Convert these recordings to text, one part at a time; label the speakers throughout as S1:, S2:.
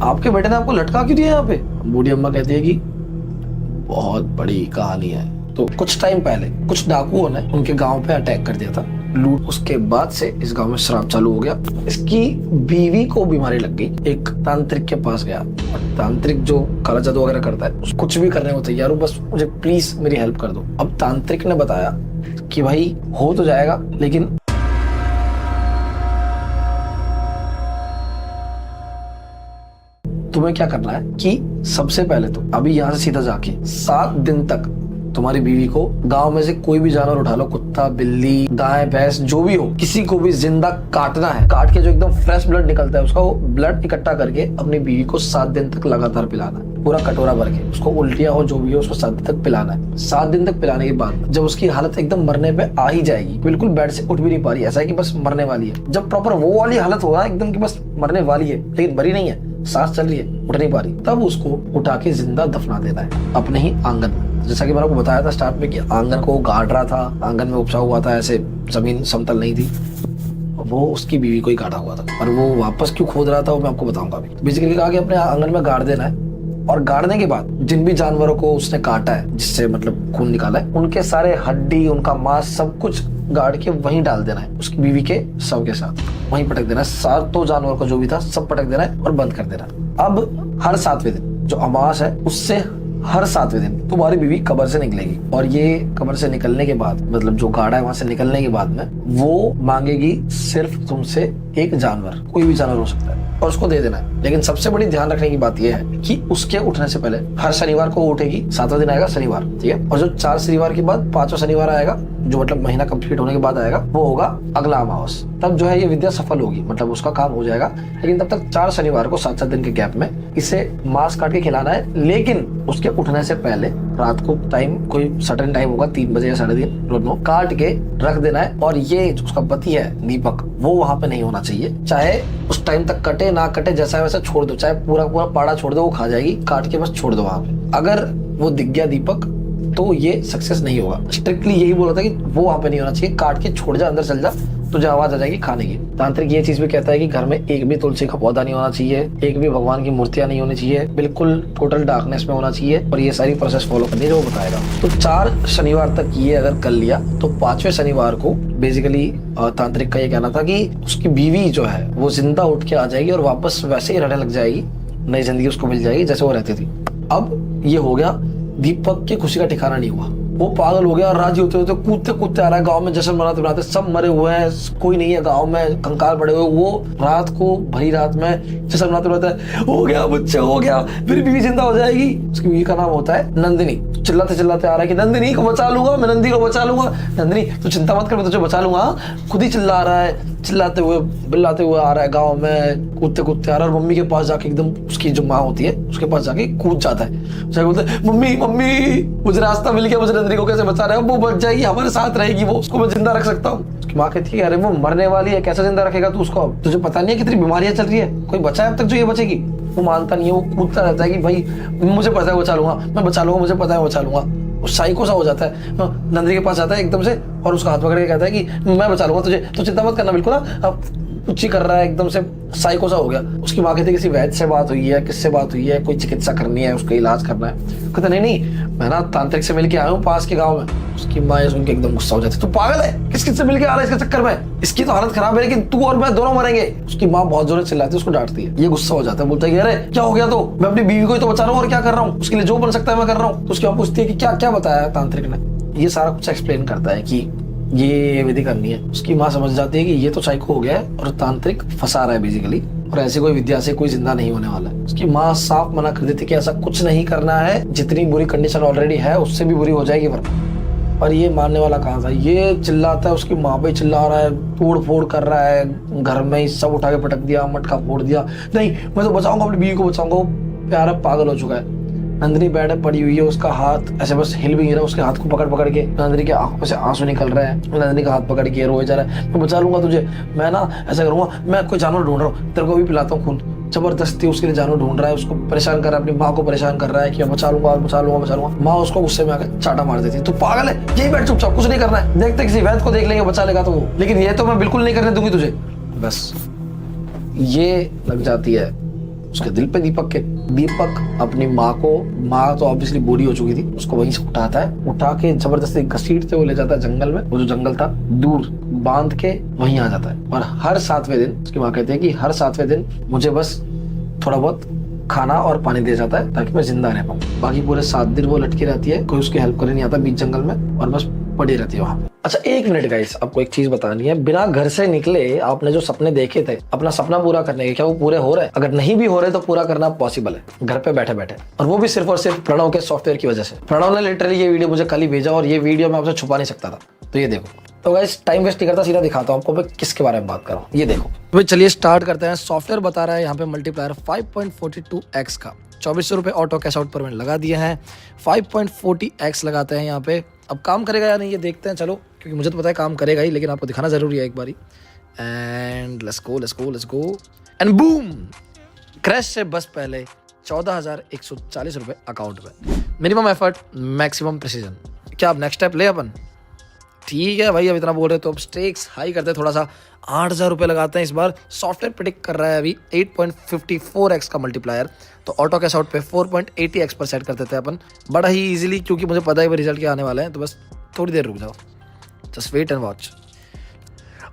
S1: आपके बेटे ने आपको लटका क्यों दिया यहाँ पे? बूढ़ी अम्मा कहती है कि बहुत बड़ी कहानी है। तो कुछ टाइम पहले कुछ डाकुओं ने उनके गांव पे अटैक कर दिया था, लूट। उसके बाद से इस गांव में शराब चालू हो गया। इसकी बीवी को बीमारी लग गई। एक तांत्रिक के पास गया और तांत्रिक जो काला जादू वगैरह करता है, कुछ भी करने को तैयार हो, बस मुझे प्लीज मेरी हेल्प कर दो। अब तांत्रिक ने बताया कि भाई हो तो जाएगा, लेकिन तुम्हें क्या करना है कि सबसे पहले तो अभी यहाँ से सीधा जाके 7 दिन तक तुम्हारी बीवी को गांव में से कोई भी जानवर उठा लो, कुत्ता, बिल्ली, गाय, भैंस, जो भी हो, किसी को भी जिंदा काटना है। काट के जो एकदम फ्रेश ब्लड निकलता है उसका वो ब्लड इकट्ठा करके अपनी बीवी को 7 दिन तक लगातार पिलाना है, पूरा कटोरा भर के। उसको उल्टियां हो जो भी हो उसको 7 दिन तक पिलाना है। 7 दिन तक पिलाने के बाद जब उसकी हालत एकदम मरने पे आ ही जाएगी, बिल्कुल बेड से उठ भी नहीं पा रही, ऐसा है कि बस मरने वाली है, जब प्रॉपर वो वाली हालत हो रहा है एकदम कि बस मरने वाली है लेकिन मरी नहीं है, सांस चल रही है, उठ नहीं पा रही, तब उसको उठा के जिंदा दफना देना है अपने ही आंगन में। जैसा कि मैंने आपको बताया था स्टार्ट में कि आंगन को गाड़ रहा था, आंगन में उपजा हुआ था, ऐसे जमीन समतल नहीं थी, वो उसकी बीवी को ही काटा हुआ था। और वो वापस क्यों खोद रहा था वो मैं आपको बताऊंगा अभी। बेसिकली कहा कि अपने आंगन में गाड़ देना है और गाड़ने के बाद जिन भी जानवरों को उसने काटा है, जिससे मतलब खून निकाला है, उनके सारे हड्डी, उनका मांस, सब कुछ गाड़ के वहीं डाल देना है उसकी बीवी के शव के साथ, वहीं पटक देना है। 7 जानवर को जो भी था सब पटक देना है और बंद कर देना है। अब हर 7वें दिन जो अमावस है उससे हर 7वें दिन तुम्हारी बीवी कब्र से निकलेगी और ये कब्र से निकलने के बाद, मतलब जो गाड़ा है वहां से निकलने के बाद में वो मांगेगी सिर्फ तुमसे एक जानवर, कोई भी जानवर हो सकता है, और उसको दे देना है। लेकिन सबसे बड़ी ध्यान रखने की बात यह है कि उसके उठने से पहले हर शनिवार को उठेगी। 7वां दिन आएगा शनिवार, ठीक है, और जो 4 शनिवार के बाद 5वां शनिवार आएगा, जो मतलब महीना कंप्लीट होने के बाद आएगा, वो होगा अगला अमावस। तब जो है ये विद्या सफल होगी, मतलब उसका काम हो जाएगा। लेकिन तब तक 4 शनिवार को 7-7 दिन के गैप में इसे मांस काट के खिलाना है। लेकिन उसके उठने से पहले रात को टाइम, कोई सर्टेन टाइम होगा, 3 बजे या 3:30, काट के रख देना है। और ये जो उसका पति है दीपक, वो वहां पे नहीं होना चाहिए। चाहे उस टाइम तक कटे ना कटे, जैसा है वैसा छोड़ दो, चाहे पूरा पूरा पाड़ा छोड़ दो, वो खा जाएगी, काट के बस छोड़ दो वहां पे। अगर वो दिख गया दीपक तो ये सक्सेस नहीं होगा। स्ट्रिक्टली यही बोला था कि वो वहां पे नहीं होना चाहिए, काट के छोड़ जा, अंदर चल जा, तुझे आवाज आ जाएगी खाने की। तांत्रिक ये चीज भी कहता है कि घर में एक भी तुलसी का पौधा नहीं होना चाहिए, एक भी भगवान की मूर्तियां नहीं होनी चाहिए, बिल्कुल टोटल डार्कनेस में होना चाहिए, और ये सारी प्रोसेस फॉलो करनी है जो वो बताएगा। तो 4 शनिवार तक ये अगर कर लिया तो 5वें शनिवार को बेसिकली तांत्रिक का ये कहना था कि उसकी बीवी जो है वो जिंदा उठ के आ जाएगी और वापस वैसे ही रहने लग जाएगी, नई जिंदगी उसको मिल जाएगी जैसे वो रहती थी। अब ये हो गया, दीपक की खुशी का ठिकाना नहीं हुआ, वो पागल हो गया और राजी होते होते कूदते कूदते आ रहा है गांव में, जश्न मनाते मनाते, सब मरे हुए हैं, कोई नहीं है गांव में, कंकाल पड़े हुए। वो रात को, भरी रात में जश्न मनाते मनाते, हो गया बच्चा, हो गया, मेरी बीवी जिंदा हो जाएगी। उसकी बीवी का नाम होता है नंदिनी। चिल्लाते चिल्लाते आ रहा है कि नंदिनी को बचा लूंगा, मैं नंदी को बचा लूंगा, नंदिनी तू चिंता मत कर, मैं तुझे बचा लूंगा। खुद ही चिल्ला रहा है, चिल्लाते हुए बिल्लाते हुए आ रहा है गाँव में, कूदते कूदते आ रहा है। और मम्मी के पास जाके एकदम, उसकी जो माँ होती है उसके पास जाके कूद जाता है, उसे बोलते हैं मम्मी मम्मी मुझे रास्ता मिल गया, मुझे नंदिनी को कैसे बचा रहे हो, वो बच जाएगी, हमारे साथ रहेगी, वो, उसको मैं जिंदा रख सकता हूँ। उसकी माँ कहती है अरे वो मरने वाली है, कैसे जिंदा रखेगा तू उसको, अब तुझे पता नहीं है कितनी बीमारियां चल रही है, कोई बचा है अब तक जो ये बचेगी। वो मानता नहीं है, वो कूदता रहता है कि भाई मुझे पता है बचा लूंगा, मैं बचा लूंगा, मुझे पता है बचा लूंगा। वो साइको सा हो जाता है, नंदिनी के पास जाता है एकदम से और उसका हाथ पकड़ के कहता है कि मैं बचा लूंगा तुझे, तो चिंता मत करना, बिल्कुल ना। कुछ कर रहा है, एकदम से साइको सा हो गया। उसकी माँ कहती है किसी वैद्य से बात हुई है, किससे बात हुई है, कोई चिकित्सा करनी है, उसका इलाज करना है। कहता नहीं नहीं, मैं ना तांत्रिक से मिलके आया हूँ पास के गाँव में। उसकी माँ सुन के एकदम गुस्सा हो जाती है, तू पागल है, किस किस से मिलके आ रहा है इसके चक्कर में, इसकी तो हालत खराब है, लेकिन तू और मैं दोनों मरेंगे। उसकी माँ बहुत जोर से चिल्लाती है, उसको डांटती है। ये गुस्सा हो जाता है, बोलता है अरे क्या हो गया, तो मैं अपनी बीवी को ही तो बचा रहा हूँ और क्या कर रहा हूँ, उसके लिए जो बन सकता है मैं कर रहा हूँ। तो उसकी माँ पूछती है कि क्या क्या बताया तांत्रिक ने। ये सारा कुछ एक्सप्लेन करता है कि ये विधि करनी है। उसकी माँ समझ जाती है कि ये तो साइको हो गया है और तांत्रिक फंसा रहा है बेसिकली, और ऐसी कोई विद्या से कोई जिंदा नहीं होने वाला है। उसकी माँ साफ मना कर देती कि ऐसा कुछ नहीं करना है, जितनी बुरी कंडीशन ऑलरेडी है उससे भी बुरी हो जाएगी वरना। और ये मानने वाला कहाँ था, ये चिल्लाता है, उसकी माँ पे चिल्ला रहा है, तोड़ फोड़ कर रहा है, घर में ही सब उठा के पटक दिया, मटका फोड़ दिया, नहीं मैं तो बचाऊंगा, अपनी बीवी को बचाऊंगा। वो प्यारा पागल हो चुका है। नंदिनी बेड पे पड़ी हुई है, उसका हाथ ऐसे बस हिल भी नहीं रहा, उसके हाथ को पकड़ पकड़ के नंदिनी के आंखों से आंसू निकल रहे हैं। नंदिनी का हाथ पकड़ के रोए जा रहा है, मैं बचा लूंगा तुझे, मैं ना ऐसा करूंगा, मैं कोई जानवर ढूंढ रहा हूँ, तेरे को भी पिलाता हूँ खून। जबरदस्ती उसके लिए जानवर ढूंढ रहा है, उसको परेशान कर रहा है, अपनी माँ को परेशान कर रहा है कि मैं बचा लूंगा बचा लूंगा बचा लूंगा। माँ उसको गुस्से में आकर चाटा मार देती है, तू पागल है, यही बैठ चुपचाप, कुछ नहीं करना है, देखते किसी वैद्य को देख लेंगे बचा लेगा तो वो, लेकिन ये तो मैं बिल्कुल नहीं करने दूंगी तुझे। बस ये लग जाती है उसके दिल पे दीपक के। दीपक अपनी माँ तो ऑब्वियसली बूढ़ी हो चुकी थी, उसको वहीं से उठाता है, उठा के जबरदस्ती घसीटते हुए ले जाता है जंगल में। वो जो जंगल था दूर बांध के वहीं आ जाता है। और हर 7वें दिन उसकी माँ कहती है कि हर 7वें दिन मुझे बस थोड़ा बहुत खाना और पानी दिया जाता है ताकि मैं जिंदा रह पाऊँ। बाकी पूरे 7 दिन वो लटकी रहती है, कोई उसकी हेल्प करने नहीं आता बीच जंगल में, और बस पड़ी रहती है वहां पे। अच्छा 1 मिनट गाइस, आपको एक चीज बतानी है। बिना घर से निकले आपने जो सपने देखे थे अपना सपना पूरा करने के, क्या वो पूरे हो रहे हैं? अगर नहीं भी हो रहे तो पूरा करना पॉसिबल है घर पे बैठे बैठे, और वो भी सिर्फ और सिर्फ प्रणव के सॉफ्टवेयर की वजह से। प्रणव ने लिटरली ये वीडियो मुझे कल ही भेजा और ये वीडियो मैं आपसे छुपा नहीं सकता था। तो ये देखो। तो गाइस टाइम वेस्ट नहीं करता, सीधा दिखाता हूँ आपको मैं किसके बारे में बात कर रहा हूँ। ये देखो तो भाई चलिए स्टार्ट करते हैं। सॉफ्टवेयर बता रहा है यहाँ पे मल्टीप्लायर 5.42x का 2400 रुपये ऑटो कैश आउट पर मैंने लगा दिया है। 5.40x लगाते हैं यहाँ पे। अब काम करेगा या नहीं ये देखते हैं चलो, क्योंकि मुझे तो पता है काम करेगा ही, लेकिन आपको दिखाना जरूरी है एक बारी। And let's go and boom, crash से बस पहले 14,140 रुपये अकाउंट में। Minimum effort maximum precision. क्या अब नेक्स्ट स्टेप ले अपन? ठीक है भाई, अब इतना बोल रहे तो अब स्टेक्स हाई करते हैं थोड़ा सा। 8,000 रुपये लगाते हैं इस बार। सॉफ्टवेयर प्रेडिक्ट कर रहा है अभी 8.54x का मल्टीप्लायर, तो ऑटो कैश आउट पे 4.80x पर सेट कर देते हैं अपन बड़ा ही इजीली, क्योंकि मुझे पता है वो रिजल्ट क्या आने वाले हैं। तो बस थोड़ी देर रुक जाओ, जस्ट वेट एंड वॉच।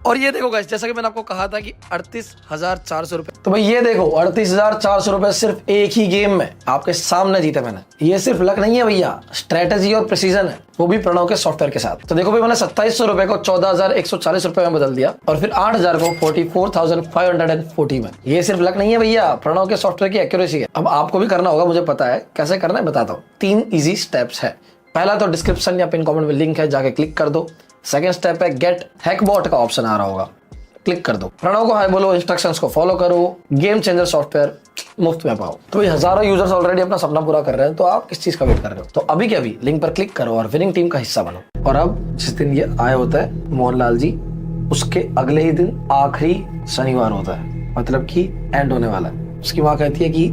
S1: और ये देखो गाइस, जैसा कि मैंने आपको कहा था कि 38,400 रुपए, तो भाई ये देखो 38,400 रुपए सिर्फ एक ही गेम में आपके सामने जीते मैंने। ये सिर्फ लक नहीं है भैया, स्ट्रेटेजी और प्रिसीजन है, वो भी प्रणव के सॉफ्टवेयर के साथ। तो देखो भाई, मैंने 2700 रुपए को 14,140 रुपए में बदल दिया, और फिर 8,000 को 44,540 में। ये सिर्फ लक नहीं है भैया, प्रणव के सॉफ्टवेयर की एक्यूरेसी है। अब आपको भी करना होगा, मुझे पता है कैसे करना है, बताता हूँ। 3 इजी स्टेप्स है। पहला तो डिस्क्रिप्शन या पिन कमेंट में लिंक है, जाके क्लिक कर दो। सेकंड स्टेप है गेट हैकबॉट का ऑप्शन आ रहा होगा, क्लिक कर दो। प्रणव को हाई बोलो, इंस्ट्रक्शंस को फॉलो करो, गेम चेंजर सॉफ्टवेयर मुफ्त में पाओ। तो ये हजारों यूजर्स ऑलरेडी अपना सपना पूरा कर रहे हैं, तो आप किस चीज का वेट कर रहे हो? तो अभी के अभी लिंक पर क्लिक करो और विनिंग टीम का हिस्सा बनो। और अब जिस दिन ये आए होता है मोहनलाल जी, उसके अगले ही दिन आखिरी शनिवार होता है, मतलब कि एंड होने वाला है। उसकी माँ कहती है कि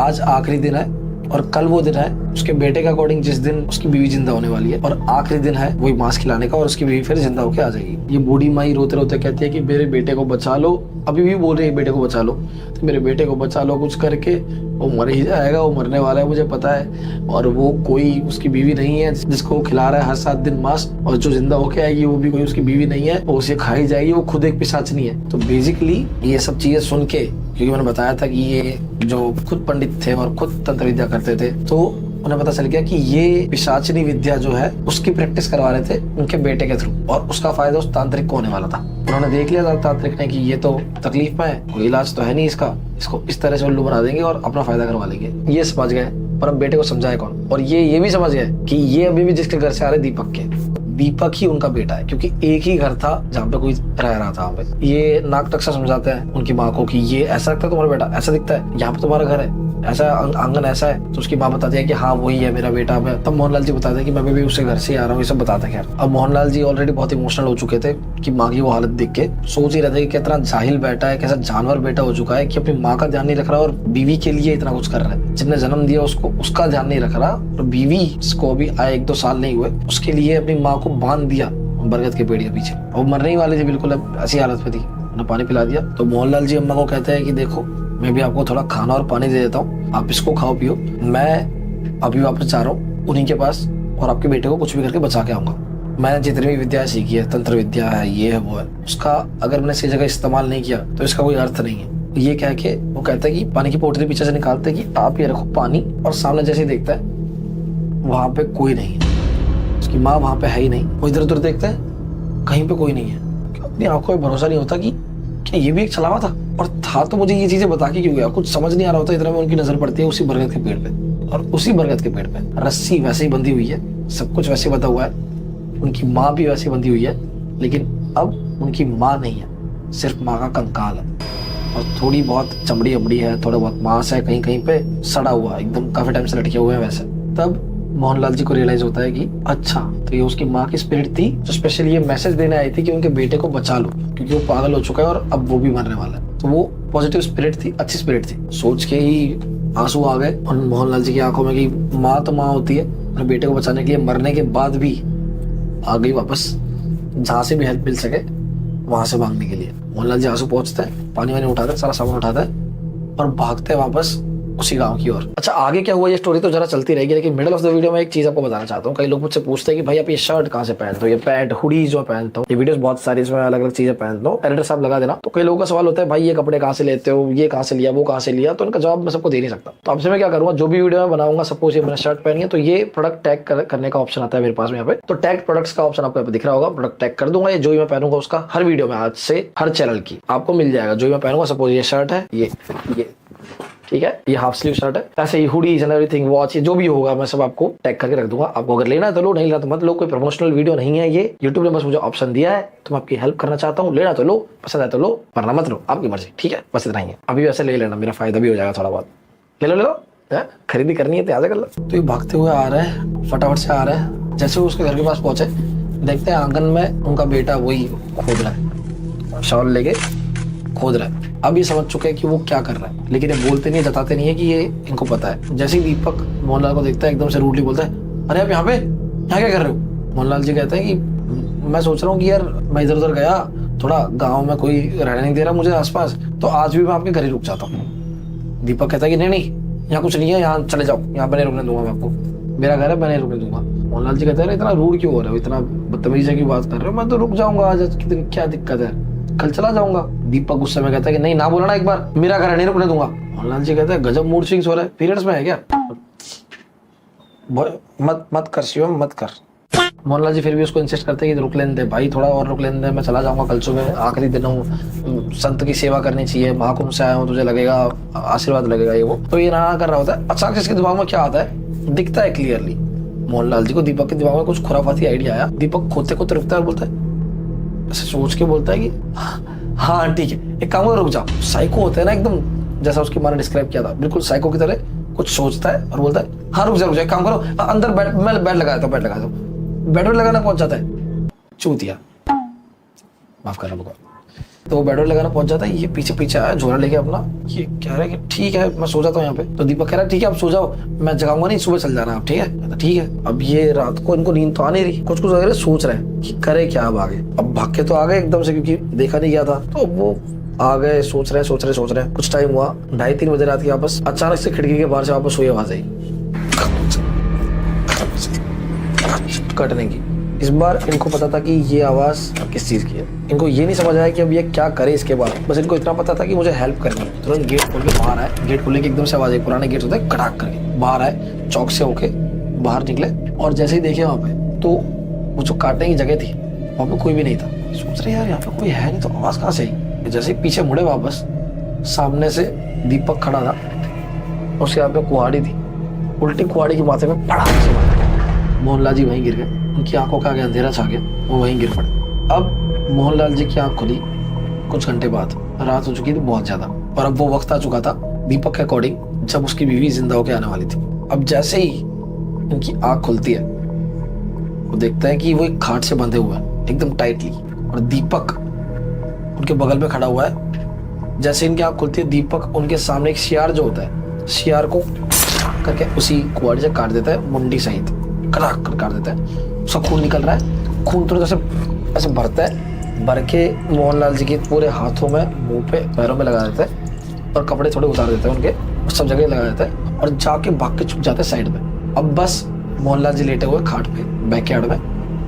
S1: आज आखिरी दिन है और कल वो दिन है उसके बेटे के अकॉर्डिंग जिस दिन उसकी बीवी जिंदा होने वाली है, और आखिरी दिन है वही मांस खिलाने का, और उसकी बीवी फिर जिंदा होके आ जाएगी। ये बूढ़ी माई रोते रोते कहती है कि मेरे बेटे को बचा लो, अभी भी बोल रही है बेटे को बचा लो, तो मेरे बेटे को बचा लो कुछ करके, वो मर ही जाएगा, वो मरने वाला है मुझे पता है, और वो कोई उसकी बीवी नहीं है जिसको वो खिला रहा है हर 7 दिन मांस, और जो जिंदा होके आएगी वो भी कोई उसकी बीवी नहीं है, वो उसे खाई जाएगी, वो खुद एक पिशाचनी है। तो बेसिकली ये सब चीजें सुन के, क्योंकि मैंने बताया था कि ये जो खुद पंडित थे और खुद तंत्र विद्या करते थे, तो उन्हें पता चल गया कि ये पिशाचिनी विद्या जो है उसकी प्रैक्टिस करवा रहे थे उनके बेटे के थ्रू, और उसका फायदा उस तांत्रिक को होने वाला था। उन्होंने देख लिया था तांत्रिक ने कि ये तो तकलीफ में है, कोई इलाज तो है नहीं इसका, इसको इस तरह से उल्लू बना देंगे और अपना फायदा करवा लेंगे। ये समझ गए, पर अब बेटे को समझाए कौन? और ये भी समझ गए कि ये अभी भी जिसके घर से आ रहे दीपक ही उनका बेटा है, क्योंकि एक ही घर था जहाँ पे कोई रह रहा था। वहाँ पे ये नाक टक्सा समझाते हैं उनकी माँ को कि ये ऐसा लगता है तुम्हारा बेटा, ऐसा दिखता है, यहाँ पे तुम्हारा घर है, ऐसा आंगन ऐसा है। तो उसकी माँ बताती है कि हाँ वही है मेरा बेटा। मैं तब मोहनलाल जी बताते हैं कि मैं भी उसके घर से ही आ रहा हूँ, ये सब बताते हैं। अब मोहनलाल जी ऑलरेडी बहुत इमोशनल हो चुके थे कि माँ की वो हालत देख के, सोच ही रहे थे कि कितना जाहिल बेटा है, कैसा जानवर बेटा हो चुका है कि अपनी माँ का ध्यान नहीं रख रहा और बीवी के लिए इतना कुछ कर रहा है। जिसने जन्म दिया उसको उसका ध्यान नहीं रख रहा, और बीवी जिसको अभी आए 1-2 साल नहीं हुए उसके लिए अपनी माँ को बांध दिया बरगद के पेड़ के पीछे। वो मरने ही वाली थी बिल्कुल, अब ऐसी हालत में थी, उन्हें पानी पिला दिया। तो मोहनलाल जी अम्मा को कहते हैं कि देखो मैं भी आपको थोड़ा खाना और पानी दे देता हूँ, आप इसको खाओ पियो, मैं अभी वापस जा रहा हूँ उन्हीं के पास, और आपके बेटे को कुछ भी करके बचा के आऊंगा। मैंने जितनी भी विद्या सीखी है, तंत्र विद्या है, ये है वो है, उसका अगर मैंने सही जगह इस्तेमाल नहीं किया तो इसका कोई अर्थ नहीं है। ये कह के वो कहता है कि पानी की पोटली पीछे से निकालते कि आप ये रखो पानी, और सामने जैसे ही देखता है वहां पे कोई नहीं है, उसकी माँ वहां पे है ही नहीं। वो इधर उधर देखता है, कहीं पे कोई नहीं है। अपनी आंखों में भरोसा नहीं होता कि क्या ये भी एक छलावा था, और था तो मुझे ये चीजें बता के क्यों गया, कुछ समझ नहीं आ रहा होता। इतना में उनकी नजर पड़ती है उसी बरगद के पेड़ पे, और उसी बरगद के पेड़ पे रस्सी वैसे ही बंधी हुई है, सब कुछ वैसे बंधा हुआ है, उनकी माँ भी वैसे बंधी हुई है, लेकिन अब उनकी माँ नहीं है, सिर्फ माँ का कंकाल है, और थोड़ी बहुत चमड़ी अमड़ी है, थोड़ा बहुत मांस है, कहीं कहीं पे सड़ा हुआ, एकदम काफी टाइम से लटके हुए हैं वैसे। तब मोहनलाल जी को रियलाइज होता है कि अच्छा तो ये उसकी माँ की स्पिरिट थी जो स्पेशली ये मैसेज देने आई थी कि उनके बेटे को बचा लो, क्योंकि वो पागल हो चुका है और अब वो भी मरने वाला है। तो वो पॉजिटिव स्पिरिट थी, अच्छी स्पिरिट थी। सोच के ही आंसू आ गए और मोहनलाल जी की आंखों में कि माँ तो माँ होती है, अपने बेटे को बचाने के लिए मरने के बाद भी आ गई वापस, जहाँ से भी हेल्प मिल सके वहां से मांगने के लिए। मोहनलाल जी आंसू पहुंचते हैं, पानी वानी उठाते हैं, सारा सामान उठाता है, और भागते हैं वापस उसी गांव की ओर। अच्छा आगे क्या हुआ ये स्टोरी तो जरा चलती रहेगी, लेकिन मिडिल ऑफ द वीडियो में एक चीज आपको बताना चाहता हूँ। कई लोग मुझसे पूछते हैं कि भाई आप ये शर्ट कहाँ से पहनते हो, ये पैंट हुडी जो पहनता हूँ, ये वीडियोस बहुत सारी इसमें अलग अलग चीजें पहनता हूँ, एडिटर साहब लगा देना। तो कई लोगों का सवाल होता है भाई ये कपड़े कहाँ से लेते हो, ये कहाँ से लिया, वो कहाँ से लिया, तो उनका जवाब मैं सबको दे नहीं सकता। तो आपसे मैं क्या करूँगा, जो भी वीडियो में बनाऊंगा, सपोज ये मैंने शर्ट पहनी है तो ये प्रोडक्ट टैग करने का ऑप्शन आता है मेरे पास में यहाँ पे, तो टैग प्रोडक्ट्स का ऑप्शन आपको दिख रहा होगा, प्रोडक्ट टैग कर दूंगा। ये जो भी मैं पहनूंगा उसका हर वीडियो में आज से हर चैनल की आपको मिल जाएगा। जो भी मैं पहनूंगा, सपोज ये शर्ट है, ये ठीक है, ये हाफ स्लीव शर्ट है, ऐसे ही हुडीज एंड एवरीथिंग, वॉच, ये जो भी होगा मैं सब आपको टैग करके रख दूंगा। आपको अगर लेना है तो लो, नहीं लेना तो मत लो। कोई प्रमोशनल वीडियो नहीं है ये, यूट्यूब ने बस मुझे ऑप्शन दिया है तो मैं आपकी हेल्प करना चाहता हूँ। लेना तो लो, पसंद है तो लो, वरना मत लो, आपकी मर्जी, ठीक है, बस इतना ही है। अभी वैसे ले लेना, मेरा फायदा भी हो जाएगा थोड़ा बहुत। ले लो खरीदी करनी है तो आजा कर लो। तो ये भागते हुए आ रहा है, फटाफट से आ रहा है। जैसे वो उसके घर के पास पहुंचे, देखते हैं आंगन में उनका बेटा वही खोद रहा है, शॉल लेके खोद रहा है। अब ये समझ चुके हैं कि वो क्या कर रहा है, लेकिन ये बोलते नहीं, जताते नहीं है कि ये इनको पता है। जैसे ही दीपक मोहनलाल को देखता है, एकदम से रूडली बोलता है, अरे आप यहाँ क्या कर रहे हो। मोहनलाल जी कहते हैं कि मैं सोच रहा हूँ कि यार मैं इधर उधर गया, थोड़ा गाँव में कोई रहने नहीं दे रहा मुझे आसपास, तो आज भी मैं आपके घर ही रुक जाता हूँ। दीपक कहता है कि नहीं यहाँ कुछ नहीं है, यहाँ चले जाओ, यहाँ पर नहीं रुकने दूंगा मैं आपको, मेरा घर है, मैं नहीं रुकने दूंगा। मोहनलाल जी कहते हैं इतना रूड क्यों हो रहे हो, इतना बदतमीजी की बात कर रहे हो, मैं तो रुक जाऊंगा आज, क्या दिक्कत है, कल चला जाऊंगा। दीपक गुस्से में कहता है कि नहीं ना बोला ना एक बार, मेरा घर नहीं रुकने दूंगा। मोहनलाल जी कहते हैं गजब मूड स्विंग्स हो रहा है, पीरियड्स में है क्या, मत कर शिवम, मत कर। मोहनलाल जी फिर भी उसको इंसिस्ट करते हैं कि रुक लेने दे भाई, थोड़ा और रुक लेने दे, मैं चला जाऊंगा कल सुबह, आखिरी दिन हूँ, संत की सेवा करनी चाहिए, महाकुंभ से आया हूँ, तुझे लगेगा आशीर्वाद लगेगा ये वो। तो ये ना कर रहा होता है। अचानक से इसके दिमाग में क्या आता है, दिखता है क्लियरली मोहनलाल जी को दीपक के दिमाग में कुछ खुराफाती आइडिया आया। दीपक खोते खोते रुकता है और बोलता है, ऐसे सोच के बोलता है कि हाँ ठीक है, एक काम करो, रुक जाओ। साइको होता है ना एकदम, जैसा उसकी माँ ने डिस्क्राइब किया था, बिल्कुल साइको की तरह कुछ सोचता है और बोलता है हाँ रुक जाओ, एक काम करो, अंदर बैठ, मैं बेड लगा देता हूँ, बेड लगा दो। बेड लगाना पहुंच जाता है, चूतिया, माफ करना भगवान। तो वो बेड लगाना पहुंच जाता है, ये पीछे पीछे आया झोला लेके अपना, ये कह रहा है कि ठीक है मैं सो जाता हूँ यहाँ पे। तो दीपक कह रहा है ठीक है आप सो जाओ, मैं जगाऊंगा नहीं, सुबह चल जाना आप, ठीक है। तो ठीक है। अब ये रात को इनको नींद तो आ नहीं रही, कुछ कुछ वगैरह सोच रहे हैं कि करे क्या अब आगे। अब भाग के तो आ गए एकदम से, क्योंकि देखा नहीं गया था, तो वो आ गए, सोच रहे हैं। कुछ टाइम हुआ, 2:30-3 बजे रात की वापस अचानक से खिड़की के बाहर से वापस हुई आवाज आई कटने की। इस बार इनको पता था कि ये आवाज किस चीज की है। इनको ये नहीं समझ आया कि अब ये क्या करे इसके बाद, बस इनको इतना पता था कि मुझे हेल्प करनी है। तुरंत गेट खोल के बाहर आए, गेट खोलने की एकदम से आवाज आई, पुराने गेट होते हैं, कड़ाक करके बाहर आए, चौक से होके बाहर निकले और जैसे ही देखे वहां पे, तो वो जो काटने की जगह थी वहां पे कोई भी नहीं था। सोच रहे यार यहाँ पे कोई है नहीं, तो आवाज कहाँ से आई। जैसे ही पीछे मुड़े वापस, सामने से दीपक खड़ा था, उसके हाथ में कुहाड़ी थी, उल्टी कुहाड़ी के माथे में पड़ा से मारा। मोहनलाल जी वहीं गिर गए, उनकी आंखों का आगे अंधेरा छा गया, वो वहीं गिर पड़े। अब मोहनलाल जी की आंख खुली कुछ घंटे बाद, रात हो चुकी थी बहुत ज्यादा, और अब वो वक्त आ चुका था दीपक के अकॉर्डिंग जब उसकी बीवी जिंदा होकर आने वाली थी। अब जैसे ही इनकी आंख खुलती है, वो देखता है कि वो एक खाट से बंधे हुए हैं एकदम टाइटली, और दीपक उनके बगल में खड़ा हुआ है। जैसे इनकी आंख खुलती है, दीपक उनके सामने एक शियार जो होता है, शियार को करके उसी कुआड़ी से काट देता है, मुंडी सहित कड़ाक कर काट देता है। उसका खून निकल रहा है, खून तुरंत ऐसे भरता है, भर के मोहनलाल जी के पूरे हाथों में, मुंह पे, पैरों में लगा देता है और कपड़े थोड़े उतार देता है उनके, सब जगह लगा देता है और जाके भाग के छुप जाता है साइड में। अब बस मोहनलाल जी लेटे हुए खाट पे बैकयार्ड में,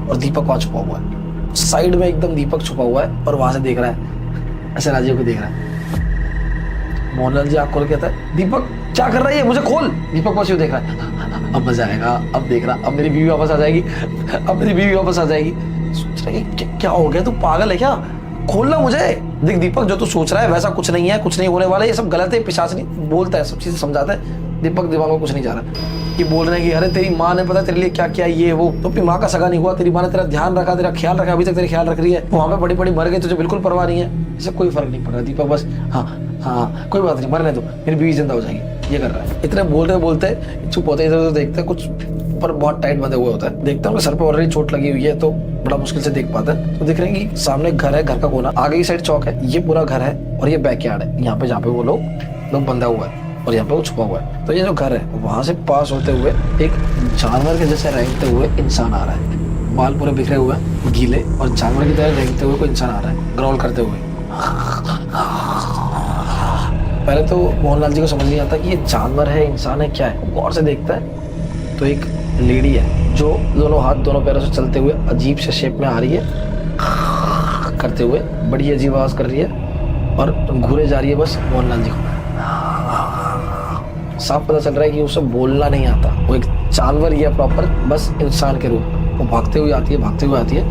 S1: और दीपक वहां छुपा हुआ है साइड में, एकदम दीपक छुपा हुआ है और वहां से देख रहा है, ऐसे राजीव को देख रहा है। मोहनलाल जी आंख खोल के कहता है, दीपक क्या कर रही है, मुझे खोल। दीपक बस यूं देख रहा है, अब मजा आएगा, अब देख रहा, अब मेरी बीवी वापस आ जाएगी, अब मेरी बीवी वापस आ जाएगी। सोच रहा है क्या हो गया, तू पागल है क्या, खोलना मुझे। देख दीपक, जो तू सोच रहा है वैसा कुछ नहीं है, कुछ नहीं होने वाला, ये सब गलत है, पिशाच नहीं बोलता है, सब चीजें समझाता है। दीपक दिमाग में कुछ नहीं जा रहा, ये बोल रहे हैं कि अरे तेरी माँ ने पता तेरे लिए क्या किया, ये वो, तो अपनी माँ का सगा नहीं हुआ, तेरी माँ ने तेरा ध्यान रखा, तेरा ख्याल रखा, अभी तक तेरा ख्याल रख रही है, वहां पे बड़ी बड़ी मर गई, तुझे बिल्कुल परवाह नहीं है। इससे कोई फर्क नहीं पड़ रहा। दीपक बस हाँ कोई बात नहीं, मरने दो, मेरी बीवी जिंदा हो जाएगी, ये कर रहा है। इतने बोलते चुप होते, इधर उधर देखते, कुछ पर बहुत टाइट बंधे हुए होता है। देखते हैं सर पे ऑलरेडी चोट लगी हुई है, तो बड़ा मुश्किल से देख पाता है। तो देख रहे हैं कि सामने घर है, घर का कोना, आगे की साइड चौक है, ये पूरा घर है और ये बैकयार्ड है, यहाँ पे जहाँ पे वो लोग बंधा हुआ है और यहाँ पे वो छुपा हुआ है। तो ये जो घर है, वहां से पास होते हुए एक जानवर के जैसे रेंगते हुए इंसान आ रहा है, बाल पूरे बिखरे हुए गीले, और जानवर की तरह रेंगते हुए कोई इंसान आ रहा है, ग्रॉल करते हुए। पहले तो मोहनलाल जी को समझ नहीं आता कि ये जानवर है, इंसान है, क्या है। गौर से देखता है तो एक लेडी है जो दोनों हाथ दोनों पैरों से चलते हुए अजीब से शेप में आ रही है, करते हुए बड़ी अजीब आवाज कर रही है और घूरे जा रही है बस मोहनलाल जी को। साफ पता चल रहा है कि उसे बोलना नहीं आता, वो एक जानवर ही है प्रॉपर, बस इंसान के रूप में। वो भागते हुए आती है, भागते हुए आती है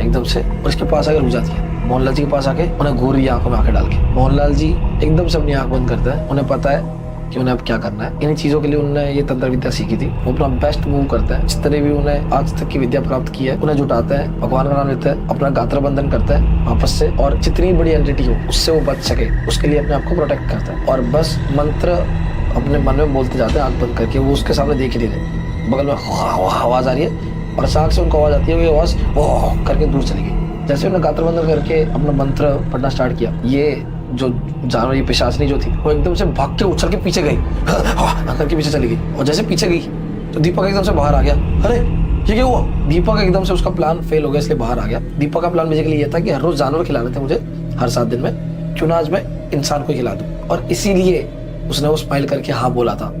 S1: एकदम से, और इसके पास आकर रुक जाती है। मोहनलाल जी के पास आके उन्हें घूर रही है आंखों में आंखें डाल के। मोहनलाल जी एकदम से अपनी आंख बंद करता है। उन्हें पता है कि उन्हें अब क्या करना है। इन चीजों के लिए उन्होंने ये तंत्र विद्या सीखी थी। वो अपना बेस्ट मूव करता है, जिस तरह भी उन्हें आज तक की विद्या प्राप्त की है उन्हें जुटाता है, भगवान का नाम लेता है, अपना गात्र बंधन करता है वापस से, और जितनी बड़ी एंटिटी हो उससे वो बच सके उसके लिए अपने आप को प्रोटेक्ट करता है। और बस मंत्र अपने मन में बोलते जाते हैं आंख बंद करके। वो उसके सामने देख ही नहीं रहे, बगल में आवाज आ रही है और अचानक से उनको आवाज आती है, वो आवाज वो करके दूर चली गई। जैसे उन्होंने गात्र बंधन करके अपना मंत्र पढ़ना स्टार्ट किया, ये जो जानवर, ये पिशाचनी जो थी, वो एकदम से भाग के उछल के पीछे गई, करके पीछे चली गई। और जैसे पीछे गई तो दीपक एकदम से बाहर आ गया। अरे ये क्या हुआ? दीपक एकदम से, उसका प्लान फेल हो गया इसलिए बाहर आ गया। दीपक का प्लान बेसिकली ये था कि हर रोज जानवर खिलाने थे मुझे, हर 7 दिन में, क्यों ना आज मैं इंसान को खिला दूं। और इसीलिए उसने वो स्माइल करके हाँ बोला था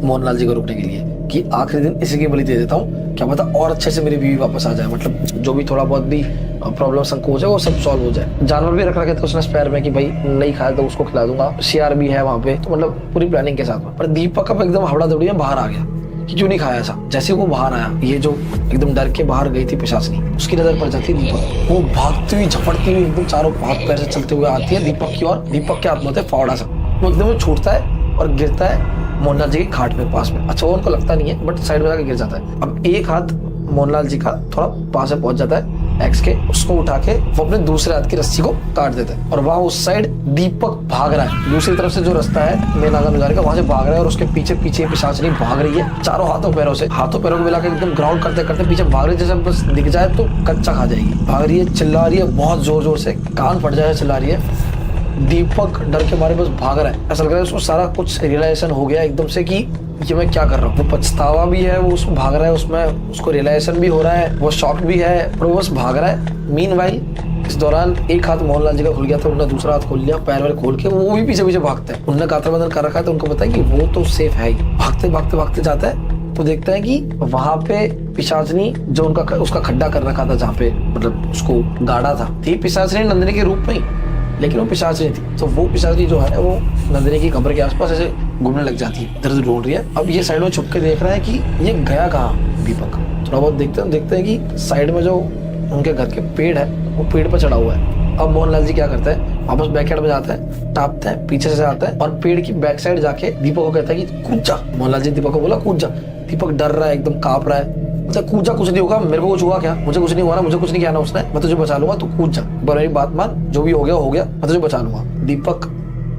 S1: मोहनलाल जी को रोकने के लिए कि आखिरी दिन इसी की बलि दे देता हूँ, क्या पता और अच्छे से मेरी बीवी वापस आ जाए, मतलब जो भी थोड़ा बहुत भी प्रॉब्लम संकोच है वो सब सॉल्व हो जाए। जानवर भी रख रखे थे उसने स्पेयर में कि भाई नहीं खाया तो उसको खिला दूंगा, शेर भी है वहाँ पे, तो मतलब पूरी प्लानिंग के साथ। पर दीपक अब एकदम हबड़ा दौड़ी में बाहर आ गया कि क्यों नहीं खाया ऐसा। जैसे वो बाहर आया, ये जो एकदम डर के बाहर गई थी पिशाचनी, उसकी नजर पड़ जाती है दीपक। वो भागती हुई झपटती हुई एकदम चारों हाथ पैर से चलते हुए आती है दीपक की ओर। दीपक के हाथ में होता है फावड़ा सा, वो एकदम छूटता है और गिरता है मोहनलाल जी की खाट में पास में। अच्छा वो उनको लगता नहीं है, बट साइड में जाकर गिर जाता है। अब एक हाथ मोहनलाल जी का थोड़ा पास में पहुंच जाता है एक्स के, उसको उठा के वो अपने दूसरे हाथ की रस्सी को काट देता है। और वहां उस साइड दीपक भाग रहा है, दूसरी तरफ से जो रास्ता है मेन आंगन गुजारे का, वहां से भाग रहा है। और उसके पीछे पीछे पिशाचनी भाग रही है चारों हाथों पैरों से, हाथों पैरों को मिलाकर एकदम ग्राउंड करते करते पीछे भाग रही है, जैसे बस दिख जाए तो कच्चा खा जाएगी। भाग रही है, चिल्ला रही है बहुत जोर जोर से, कान फट जाए चिल्ला रही है। दीपक डर के मारे बस भाग रहा है। ऐसा लग रहा है उसको सारा कुछ रियलाइजेशन हो गया एकदम से कि ये मैं क्या कर रहा हूँ। वो पछतावा भी है, वो उसको भाग रहा है, उसमें उसको रियलाइजेशन भी हो रहा है, वो शॉक भी है, और वो बस भाग रहा है। मीनवाइल इस दौरान एक हाथ मोहनलाल जी का खुल गया था, उन्होंने दूसरा हाथ खोल लिया, पैर वैर खोल के वो भी पीछे पीछे भागते हैं। उन्होंने गात्र बंधन कर रखा है तो उनको पता है कि वो तो सेफ है ही। भागते भागते भागते जाता है तो देखता है कि वहां पे पिशाचनी जो उनका उसका खड्डा कर रखा था, जहाँ पे मतलब उसको गाड़ा था, थी पिशाचनी नंदिनी के रूप में ही, लेकिन वो पिशाचनी थी। तो वो पिशाचनी जो है वो नंदिनी की कब्र के आसपास ऐसे घूमने लग जाती है, इधर उधर ढूंढ रही है। अब ये साइड में छुप के देख रहा है कि ये गया कहाँ दीपक। थोड़ा बहुत देखते हैं कि साइड में जो उनके घर के पेड़ है वो पेड़ पर चढ़ा हुआ है। अब मोहनलाल जी क्या करता है, वापस बैकयार्ड में जाता है, टापता है, पीछे से आता है और पेड़ की बैक साइड जाके दीपक को कहता है कि कूद जा। मोहनलाल जी दीपक को बोला कूद जा। दीपक डर रहा है, एकदम कांप रहा है। अच्छा कूद जा, कुछ नहीं होगा, मेरे को कुछ हुआ क्या? मुझे कुछ नहीं हुआ ना, मुझे कुछ नहीं किया ना उसने, मैं तुझे बचा लूंगा, तू कूद जा, मेरी बात मान, जो भी हो गया हो गया, मैं तुझे बचा लूंगा। दीपक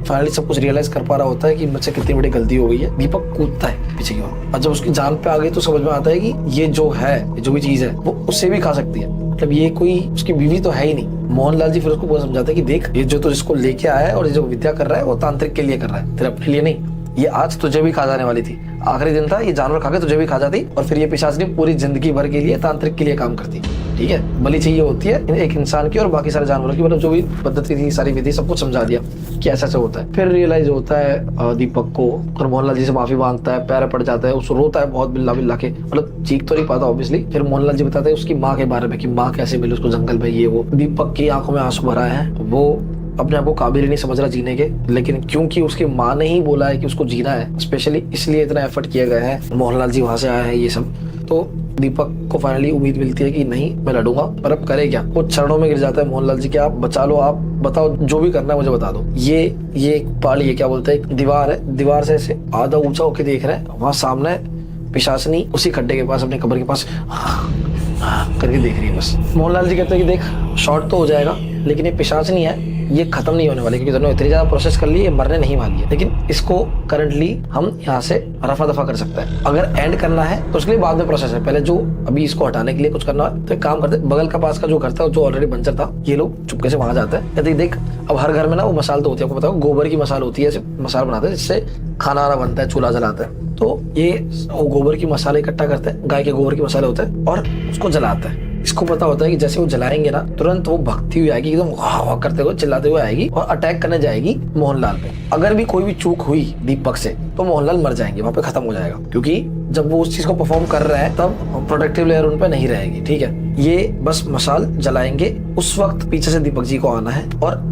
S1: फाइनली सब कुछ रियलाइज कर पा रहा होता है कि मुझसे कितनी बड़ी गलती हो गई है। दीपक कूदता है पीछे की ओर, और जब उसकी जान पे आ गई तो समझ में आता है कि ये जो है, जो भी चीज है वो उससे भी खा सकती है, मतलब ये कोई उसकी बीवी तो है ही नहीं। मोहनलाल जी फिर उसको पूरा समझाते हैं कि देख, ये जो तो जिसको लेके आया है और ये जो विद्या कर रहा है वो तांत्रिक के लिए कर रहा है, तेरे अपने लिए नहीं। ये आज तुझे भी खा जाने वाली थी, आखिरी दिन था, ये जानवर खा के तुझे भी खा जाती, और फिर ये पिशाचनी पूरी जिंदगी भर के लिए तांत्रिक के लिए काम करती। ठीक है, बलि चाहिए होती है एक इंसान की और बाकी सारे जानवरों की, मतलब जो भी पद्धति थी, सारी विधि, सब कुछ समझा दिया कि ऐसा ऐसा होता है। फिर रियलाइज होता है दीपक को, और मोहनलाल जी से माफी मांगता है, पैर पड़ जाता है, उसको रोता है बहुत बिल्ला बिल्ला के, मतलब चीख तो नहीं पाता ऑब्वियसली। फिर मोहनलाल जी बताते हैं उसकी माँ के बारे में कि माँ कैसे मिली उसको जंगल में, ये वो। दीपक की आंखों में आंसू भरा है, वो अपने आप को काबिल ही नहीं समझ रहा जीने के, लेकिन क्योंकि उसकी माँ ने ही बोला है कि उसको जीना है, स्पेशली इसलिए इतना एफर्ट किया गया है, मोहनलाल जी वहां से आए हैं, ये सब। तो दीपक को फाइनली उम्मीद मिलती है कि नहीं मैं लड़ूंगा, पर अब करे क्या? वो चरणों में गिर जाता है मोहनलाल जी के, आप बचा लो, आप बताओ, जो भी करना है मुझे बता दो। ये एक पहाड़ी है, क्या बोलते हैं, दीवार है, दीवार से ऐसे आधा ऊंचा होके देख रहे हैं, वहां सामने पिशाचनी उसी खड्डे के पास, अपने कब्र के पास करके देख रही है बस। मोहनलाल जी कहते हैं कि देख, शॉर्ट तो हो जाएगा, लेकिन ये पिशाचनी है, ये खत्म नहीं होने वाली, क्योंकि दोनों इतनी ज्यादा प्रोसेस कर ली, ये मरने नहीं वाली है, लेकिन इसको करंटली हम यहाँ से रफा दफा कर सकते हैं। अगर एंड करना है तो उसके लिए बाद में प्रोसेस है, पहले जो अभी इसको हटाने के लिए कुछ करना है तो एक काम करते हैं, बगल का पास का जो घर था, जो ऑलरेडी बंजर था, ये लोग चुपके से वहां जाते हैं, कहते देख, अब हर घर में ना वो मसाल तो होती है, आपको बताओ, गोबर की मसाल होती है, ऐसे मसाल बनाते हैं जिससे खाना वाना बनता है, चूल्हा जलाते हैं। तो ये वो गोबर की मसाले इकट्ठा करते हैं, गाय के गोबर की मसाले होते हैं, और उसको जलाते हैं। इसको पता होता है कि जैसे वो जलाएंगे ना, तुरंत वो भगती हुई आएगी, एकदम वाह वाह करते हुए चिल्लाते हुए आएगी और अटैक करने जाएगी मोहनलाल पे। अगर भी कोई भी चूक हुई दीपक से तो मोहनलाल मर जाएंगे, वहां पे खत्म हो जाएगा, क्योंकि जब वो उस चीज को परफॉर्म कर रहा है तब प्रोटेक्टिव लेयर उन पे नहीं रहेगी। ठीक है, ये बस मशाल जलाएंगे, उस वक्त पीछे से दीपक जी को आना है और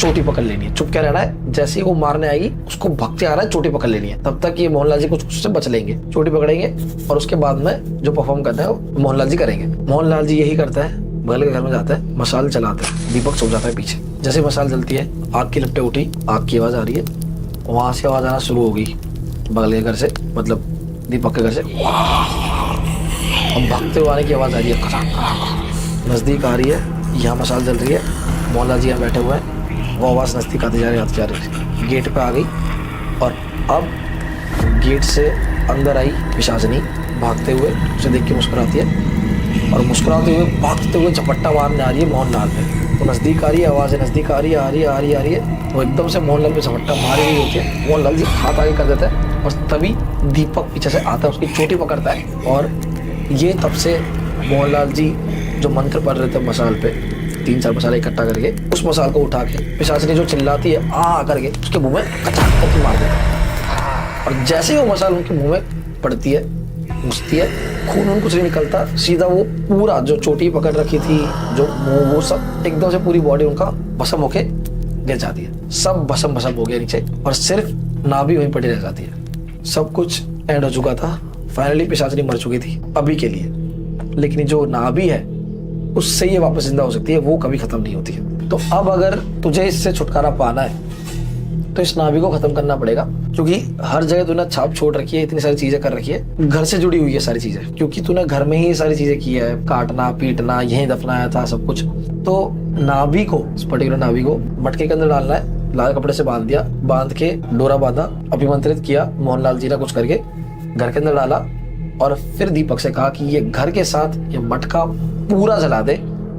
S1: चोटी पकड़ लेनी है, चुप क्या रहना है। जैसे ही वो मारने आएगी उसको भगते आना है, चोटी पकड़ लेनी है। तब तक ये मोहनलाल जी कुछ उससे बच लेंगे, चोटी पकड़ेंगे और उसके बाद में जो परफॉर्म करना है वो मोहनलाल जी करेंगे। मोहनलाल जी यही करता है, बगल के घर में जाता है, मशाल जलाता है, दीपक सो जाता है पीछे। जैसे मशाल जलती है, आग की लपटें उठी, आग की आवाज आ रही है, वहां से आवाज आना शुरू हो गई बगल के घर से, मतलब दीपक के घर से। अब भागते हुए आने की आवाज आ रही है, नजदीक आ रही है, यहाँ मशाल जल रही है, मोहनलाल जी यहाँ बैठे हुए हैं, वो आवाज़ नज़दीक आती जा रही, गेट पे आ गई और अब गेट से अंदर आई पिशाचनी भागते हुए, उसे देख के मुस्कुराती है और मुस्कुराते हुए भागते हुए झपट्टा मारने आ रही है मोहनलाल पे। तो नज़दीक आ रही है, आवाज़ नज़दीक आ रही है, आ रही है, आ रही है, आ रही है, वो एकदम से मोहनलाल पे झपट्टा मारी हुई होती है। मोहनलाल जी हाथ आगे कर देता है और तभी दीपक पीछे से आता है, उसकी चोटी पकड़ता है और ये तब से मोहनलाल जी जो मंत्र पढ़ रहे थे मशाल पे, 3-4 मसाले इकट्ठा करके उस मसाल को उठा के पिशाचनी जो चिल्लाती है आ करके उसके मुंह में कचाक करके मार देता है। और जैसे ही वो मसाल उनके मुंह में पड़ती है, घुसती है, खून उन कुछ नहीं निकलता, सीधा वो पूरा जो चोटी पकड़ रखी थी, जो मुंह, वो सब एकदम से पूरी बॉडी उनका भस्म होके गिर जाती है। सब भस्म भस्म हो गया नीचे और सिर्फ नाभि वहीं पड़ी रह जाती है। सब कुछ एंड हो चुका था, फाइनली पिशाचनी मर चुकी थी अभी के लिए, लेकिन जो नाभि है उससे ये वापस जिंदा हो सकती है, वो कभी खत्म नहीं होती है। तो अब अगर तुझे इससे छुटकारा पाना है तो इस नाभि को खत्म करना पड़ेगा, क्योंकि हर जगह तूने छाप छोड़ रखी है, इतनी सारी चीजें कर रखी है, घर से जुड़ी हुई है सारी चीजें, क्योंकि तूने घर में ही ये सारी चीजें की है, काटना पीटना, यहीं दफनाया था सब कुछ। तो नाभि को, इस पर्टिकुलर नाभि को मटके के अंदर डालना है, लाल कपड़े से बांध दिया, बांध के डोरा बांधा, अभिमंत्रित किया मोहनलाल जी ने कुछ करके, घर के अंदर डाला और फिर दीपक से कहा कि ये घर के साथ ये मटका पूरा जला दे,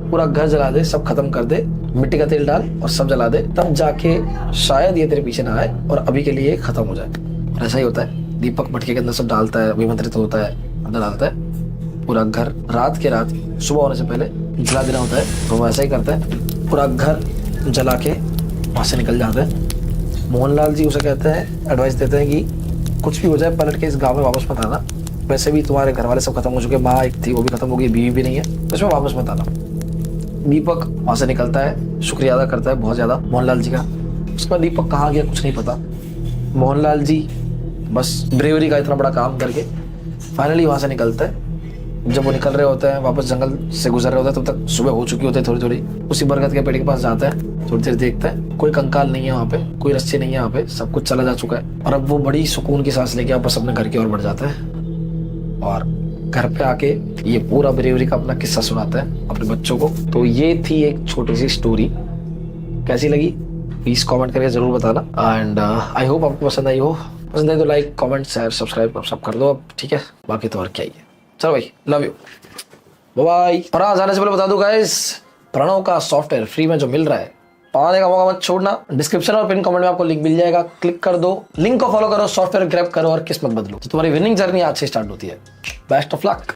S1: पूरा घर जला दे, सब खत्म कर दे, मिट्टी का तेल डाल और सब जला दे, तब जाके शायद ये तेरे पीछे ना आए और अभी के लिए खत्म हो जाए। और ऐसा ही होता है, दीपक मटके के अंदर सब डालता है, अभिमंत्रित होता है, अंदर डालता है, पूरा घर रात के रात सुबह होने से पहले जला देना होता है। तो वो ऐसा ही करता है, पूरा घर जला के वहाँ से निकल जाता है। मोहनलाल जी उसे कहते हैं, एडवाइस देते हैं कि कुछ भी हो जाए पलट के इस गाँव में वापस मत आना, वैसे भी तुम्हारे घर वाले सब खत्म हो चुके, माँ एक थी वो भी खत्म हो गई, बीवी भी नहीं है, इसमें वापस मत आना। दीपक वहां से निकलता है, शुक्रिया अदा करता है बहुत ज्यादा मोहनलाल जी का। उसके बाद दीपक कहाँ गया कुछ नहीं पता। मोहनलाल जी बस ब्रेवरी का इतना बड़ा काम करके फाइनली वहां से निकलता है। जब वो निकल रहे होते हैं, वापस जंगल से गुजर रहे होते हैं, तब तक सुबह हो चुकी होती है थोड़ी थोड़ी। उसी बरगद के पेड़ के पास जाता है, थोड़ी देर देखता है, कोई कंकाल नहीं है वहाँ पे, कोई रस्सी नहीं है वहाँ पे, सब कुछ चला जा चुका है। और अब वो बड़ी सुकून की सांस लेके वापस अपने घर की ओर बढ़ जाता है और घर पे आके ये पूरा ब्रेवरी का अपना किस्सा सुनाता है अपने बच्चों को। तो ये थी एक छोटी सी स्टोरी, कैसी लगी प्लीज कमेंट करके जरूर बताना। एंड आई होप आपको पसंद आई हो, पसंद आई तो लाइक कमेंट शेयर सब्सक्राइब सब कर दो अब, ठीक है। बाकी तो और क्या ही है, चलो भाई, लव यू, बाय बाय। और आज आने से पहले बता दूं गाइस, प्रणव का सॉफ्टवेयर फ्री में जो मिल रहा है, पाने का मौका मत छोड़ना। डिस्क्रिप्शन और पिन कमेंट में आपको लिंक मिल जाएगा, क्लिक कर दो, लिंक को फॉलो करो, सॉफ्टवेयर ग्रैब करो और किस्मत बदलो, तो तुम्हारी विनिंग जर्नी आज से स्टार्ट होती है। Best of luck.